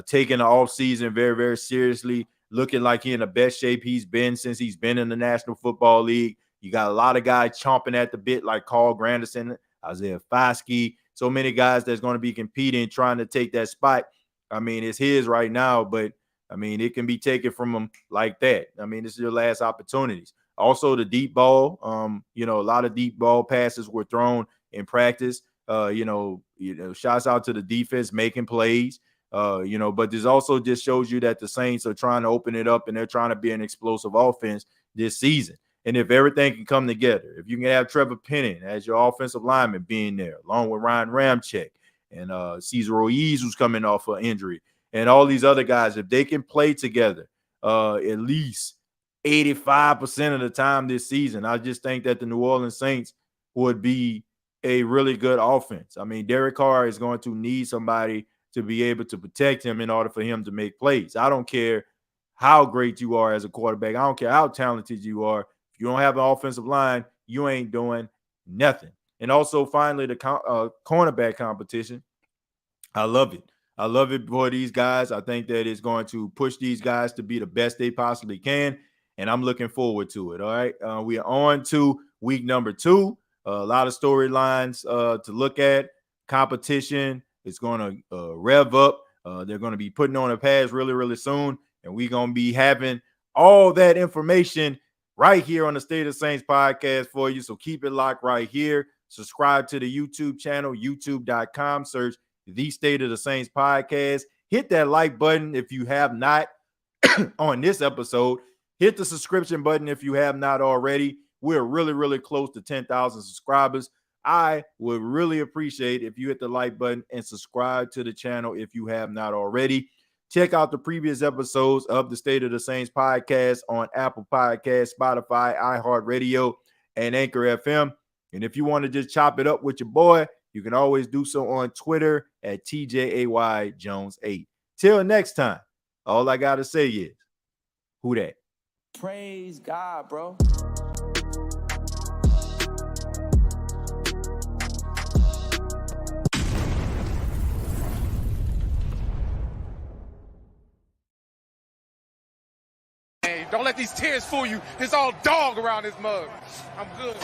taking the offseason very, very seriously, looking like he's in the best shape he's been since he's been in the National Football League. You got a lot of guys chomping at the bit like Carl Granderson, Isaiah Foskey, so many guys that's going to be competing, trying to take that spot. I mean, it's his right now, but, I mean, it can be taken from him like that. I mean, this is your last opportunities. Also, the deep ball, a lot of deep ball passes were thrown in practice. Shouts out to the defense making plays. But this also just shows you that the Saints are trying to open it up and they're trying to be an explosive offense this season. And if everything can come together, if you can have Trevor Penning as your offensive lineman being there, along with Ryan Ramczyk and Cesar Ruiz, who's coming off an injury, and all these other guys, if they can play together at least 85% of the time this season, I just think that the New Orleans Saints would be a really good offense. I mean, Derek Carr is going to need somebody to be able to protect him in order for him to make plays. I don't care how great you are as a quarterback. I don't care how talented you are. If you don't have an offensive line, you ain't doing nothing. And also, finally, the cornerback competition. I love it. I love it for these guys. I think that it's going to push these guys to be the best they possibly can, and I'm looking forward to it. All right, we are on to week number 2. A lot of storylines to look at. Competition is going to rev up. They're going to be putting on a pass really, really soon, and we're going to be having all that information right here on the State of Saints podcast for you. So keep it locked right here. Subscribe to the YouTube channel, youtube.com. Search the State of the Saints podcast. Hit that like button if you have not on this episode. Hit the subscription button if you have not already. We're really, really close to 10,000 subscribers. I would really appreciate if you hit the like button and subscribe to the channel if you have not already. Check out the previous episodes of the State of the Saints podcast on Apple Podcasts, Spotify, iHeartRadio, and Anchor FM. And if you want to just chop it up with your boy, you can always do so on Twitter at TJAYJones8. Till next time, all I got to say is, who that? Praise God, bro. Hey, don't let these tears fool you. It's all dog around this mug. I'm good.